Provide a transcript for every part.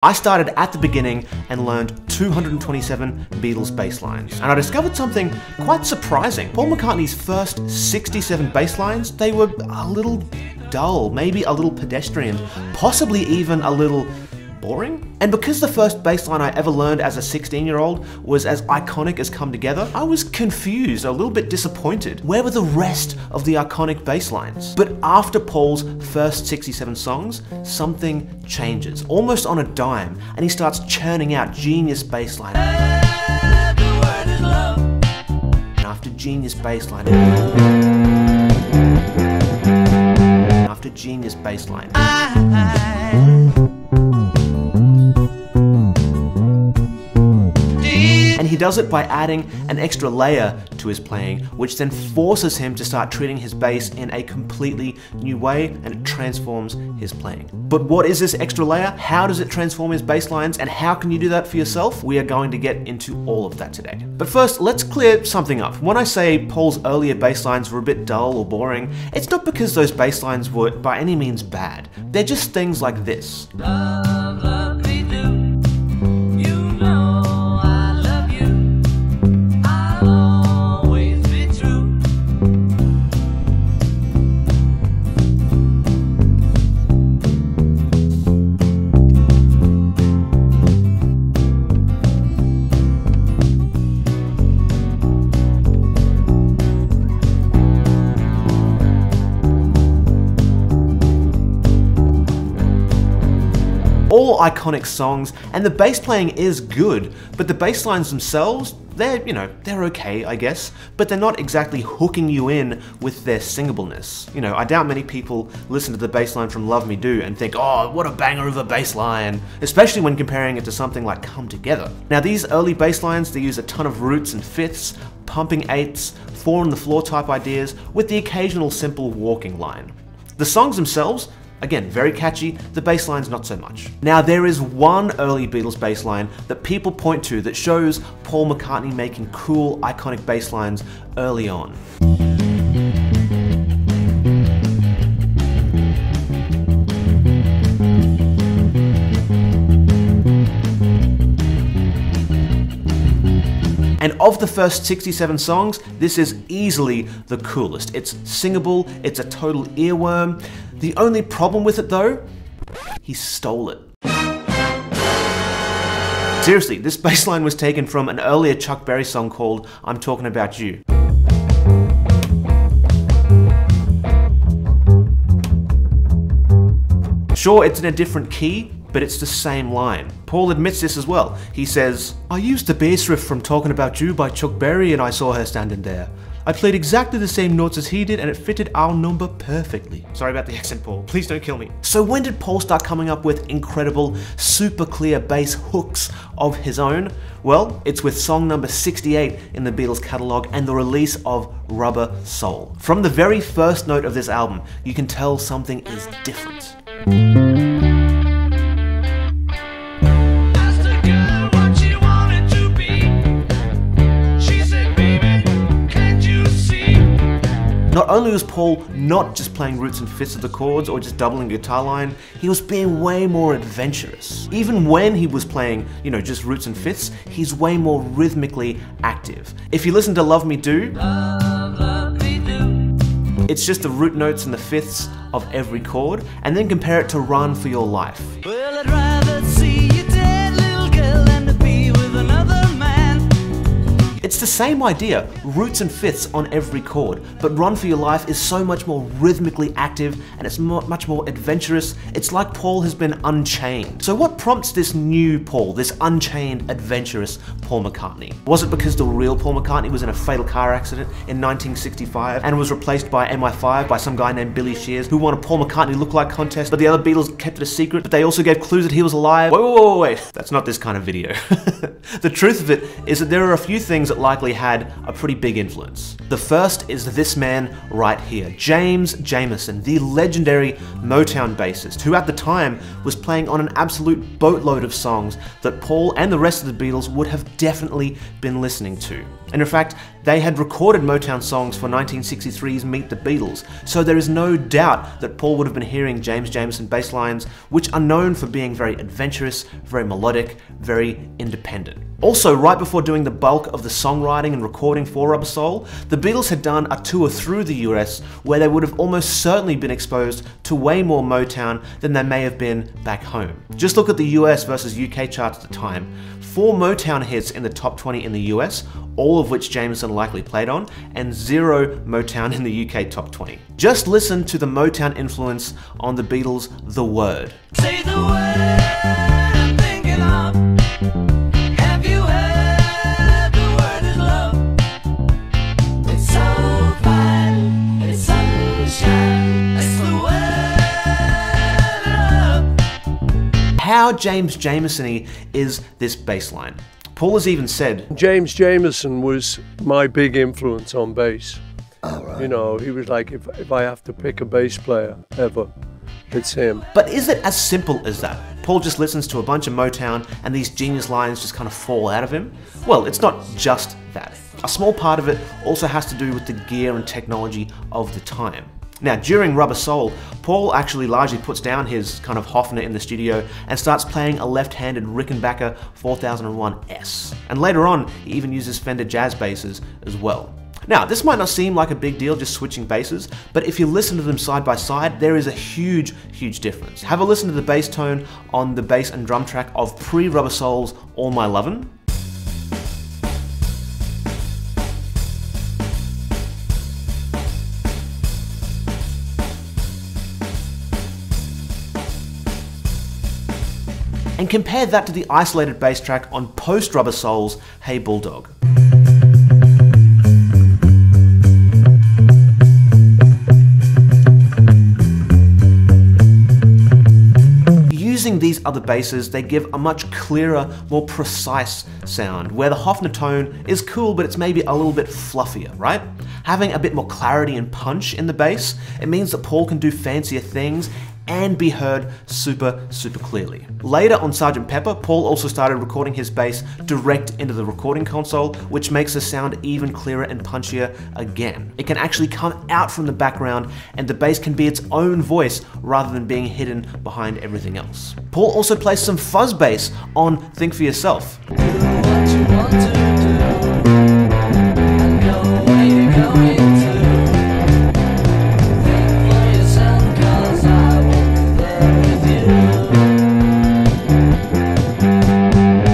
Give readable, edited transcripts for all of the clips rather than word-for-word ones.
I started at the beginning and learned 227 Beatles bass lines. And I discovered something quite surprising. Paul McCartney's first 67 bass lines, they were a little dull, maybe a little pedestrian, possibly even a little boring. And because the first bass line I ever learned as a 16-year-old was as iconic as Come Together, I was confused, a little bit disappointed. Where were the rest of the iconic bass lines? But after Paul's first 67 songs, something changes, almost on a dime, and he starts churning out genius bass line. And after genius bass line. After genius bass line. And he does it by adding an extra layer to his playing, which then forces him to start treating his bass in a completely new way, and it transforms his playing. But what is this extra layer? How does it transform his bass lines, and how can you do that for yourself? We are going to get into all of that today. But first, let's clear something up. When I say Paul's earlier bass lines were a bit dull or boring, it's not because those bass lines were by any means bad. They're just things like this. All iconic songs, and the bass playing is good, but the bass lines themselves, they're okay, I guess, but they're not exactly hooking you in with their singableness. I doubt many people listen to the bass line from Love Me Do and think, oh, what a banger of a bass line, especially when comparing it to something like Come Together. Now, these early bass lines, they use a ton of roots and fifths, pumping eighths, 4 on the floor type ideas, with the occasional simple walking line. The songs themselves, again, very catchy, the bass line's not so much. Now, there is one early Beatles bass line that people point to that shows Paul McCartney making cool, iconic bass lines early on. And of the first 67 songs, this is easily the coolest. It's singable, it's a total earworm. The only problem with it though, he stole it. Seriously, this bass line was taken from an earlier Chuck Berry song called I'm Talking About You. Sure, it's in a different key, but it's the same line. Paul admits this as well. He says, I used the bass riff from Talking About You by Chuck Berry and I saw her standing there. I played exactly the same notes as he did and it fitted our number perfectly. Sorry about the accent, Paul. Please don't kill me. So when did Paul start coming up with incredible, super clear bass hooks of his own? Well, it's with song number 68 in the Beatles catalogue and the release of Rubber Soul. From the very first note of this album, you can tell something is different. Not only was Paul not just playing roots and fifths of the chords or just doubling a guitar line, he was being way more adventurous. Even when he was playing, just roots and fifths, he's way more rhythmically active. If you listen to Love Me Do, it's just the root notes and the fifths of every chord, and then compare it to Run For Your Life. Well, I'd rather see you dead, little girl, than to be with another man. It's the same idea, roots and fifths on every chord, but Run For Your Life is so much more rhythmically active and it's much more adventurous. It's like Paul has been unchained. So what prompts this new Paul, this unchained, adventurous Paul McCartney? Was it because the real Paul McCartney was in a fatal car accident in 1965 and was replaced by MI5 by some guy named Billy Shears who won a Paul McCartney lookalike contest, but the other Beatles kept it a secret, but they also gave clues that he was alive? Wait, that's not this kind of video. The truth of it is that there are a few things that like likely had a pretty big influence. The first is this man right here, James Jamerson, the legendary Motown bassist, who at the time was playing on an absolute boatload of songs that Paul and the rest of the Beatles would have definitely been listening to. And in fact, they had recorded Motown songs for 1963's Meet the Beatles, so there is no doubt that Paul would have been hearing James Jamerson bass lines, which are known for being very adventurous, very melodic, very independent. Also, right before doing the bulk of the songwriting and recording for Rubber Soul, the Beatles had done a tour through the US where they would have almost certainly been exposed to way more Motown than they may have been back home. Just look at the US versus UK charts at the time. 4 Motown hits in the top 20 in the US, all of which Jamerson likely played on, and 0 Motown in the UK top 20. Just listen to the Motown influence on the Beatles' The Word. Say the word I'm thinking of. Have you heard the word is love? It's so fine, it's sunshine. It's the word of love. How James Jamerson-y is this bass line? Paul has even said, James Jamerson was my big influence on bass. Oh, right. You know, he was like, if I have to pick a bass player ever, it's him. but is it as simple as that? Paul just listens to a bunch of Motown and these genius lines just kind of fall out of him? Well, it's not just that. A small part of it also has to do with the gear and technology of the time. Now, during Rubber Soul, Paul actually largely puts down his kind of Hofner in the studio and starts playing a left-handed Rickenbacker 4001S. And later on, he even uses Fender jazz basses as well. Now, this might not seem like a big deal just switching basses, but if you listen to them side by side, there is a huge, huge difference. Have a listen to the bass tone on the bass and drum track of pre-Rubber Soul's All My Lovin'. And compare that to the isolated bass track on post-Rubber Soul's Hey Bulldog. Using these other basses, they give a much clearer, more precise sound, where the Hofner tone is cool, but it's maybe a little bit fluffier, right? Having a bit more clarity and punch in the bass, it means that Paul can do fancier things and be heard super, super clearly. Later on Sgt. Pepper, Paul also started recording his bass direct into the recording console, which makes the sound even clearer and punchier again. It can actually come out from the background and the bass can be its own voice rather than being hidden behind everything else. Paul also plays some fuzz bass on Think For Yourself. Do what you want to do, and go where you're going to. Think for yourself, 'cause I won't be there with you.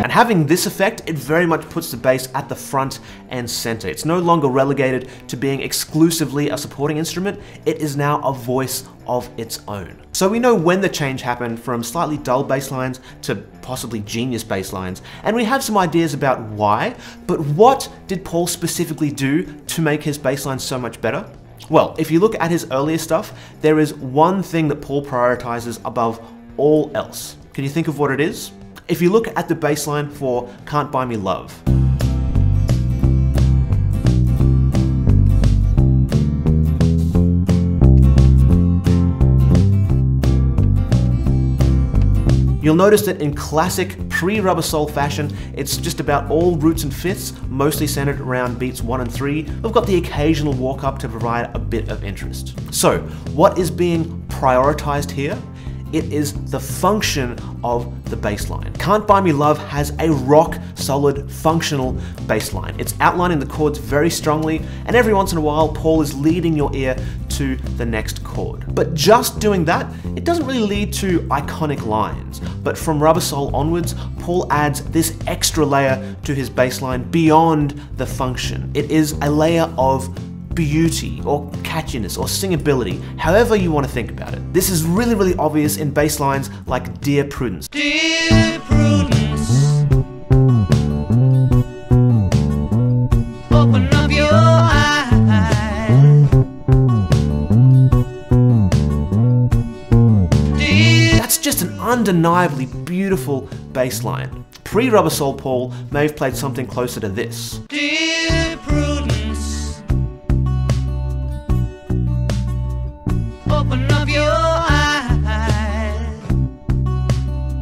And having this effect, it very much puts the bass at the front and center. It's no longer relegated to being exclusively a supporting instrument, it is now a voice of its own. So we know when the change happened from slightly dull bass lines to possibly genius bass lines, and we have some ideas about why, but what did Paul specifically do to make his bass lines so much better? Well, if you look at his earlier stuff, there is one thing that Paul prioritizes above all else. Can you think of what it is? If you look at the bass line for Can't Buy Me Love, you'll notice that in classic pre-Rubber Soul fashion, it's just about all roots and fifths, mostly centered around beats 1 and 3. We've got the occasional walk up to provide a bit of interest. So, what is being prioritized here? It is the function of the bass line. Can't Buy Me Love has a rock solid functional bass line. It's outlining the chords very strongly, and every once in a while Paul is leading your ear to the next chord. But just doing that, it doesn't really lead to iconic lines. But from Rubber Soul onwards, Paul adds this extra layer to his bass line beyond the function. It is a layer of beauty or catchiness or singability, however you want to think about it. This is really, really obvious in bass lines like Dear Prudence. Dear Prudence, open up your eyes. That's just an undeniably beautiful bass line. Pre-Rubber Soul Paul may have played something closer to this. Dear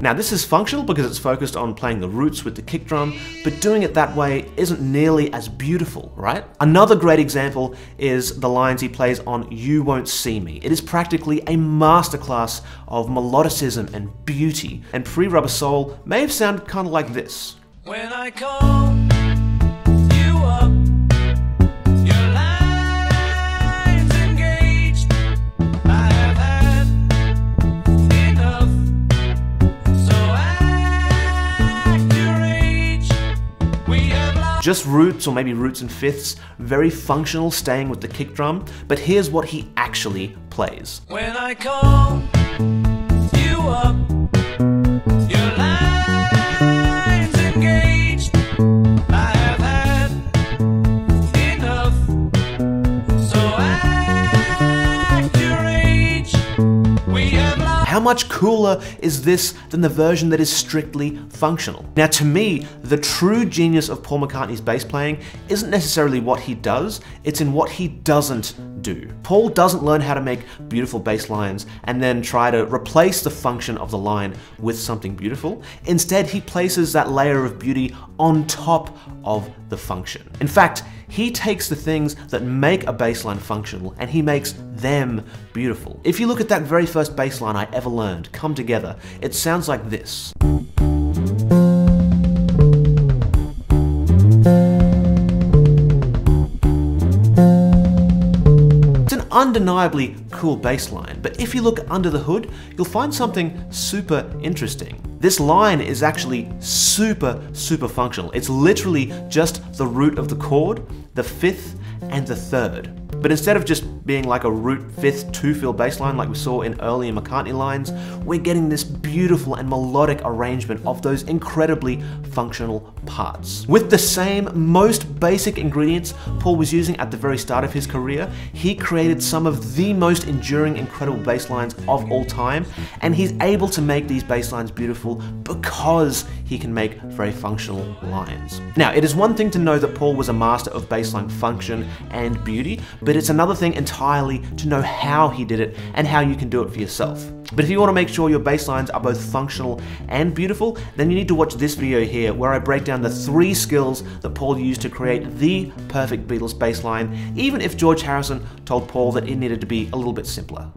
Now this is functional because it's focused on playing the roots with the kick drum, but doing it that way isn't nearly as beautiful, right? Another great example is the lines he plays on You Won't See Me. It is practically a masterclass of melodicism and beauty, and Pre-Rubber Soul may have sounded kind of like this. When I call you up, your line's engaged. I have had enough, so act your age. We have lost. Just roots, or maybe roots and fifths, very functional, staying with the kick drum, but here's what he actually plays. When I call you up, your line's engaged. I have had enough, so act your age. We have lost. How much cooler is this than the version that is strictly functional? Now to me, the true genius of Paul McCartney's bass playing isn't necessarily what he does, it's in what he doesn't do. Paul doesn't learn how to make beautiful bass lines and then try to replace the function of the line with something beautiful. Instead, he places that layer of beauty on top of the function. In fact, he takes the things that make a bass line functional and he makes them beautiful. If you look at that very first bass line I ever learned, Come Together, it sounds like this. Undeniably cool bass line, but if you look under the hood, you'll find something super interesting. This line is actually super functional. It's literally just the root of the chord, the fifth, and the third. But instead of just being like a root fifth two-fill bass line like we saw in earlier McCartney lines, we're getting this beautiful and melodic arrangement of those incredibly functional parts. With the same most basic ingredients Paul was using at the very start of his career, he created some of the most enduring, incredible bass lines of all time, and he's able to make these bass lines beautiful because he can make very functional lines. Now, it is one thing to know that Paul was a master of bass line function and beauty, but it's another thing entirely to know how he did it and how you can do it for yourself. But if you want to make sure your bass lines are both functional and beautiful, then you need to watch this video here where I break down the 3 skills that Paul used to create the perfect Beatles bass line, even if George Harrison told Paul that it needed to be a little bit simpler.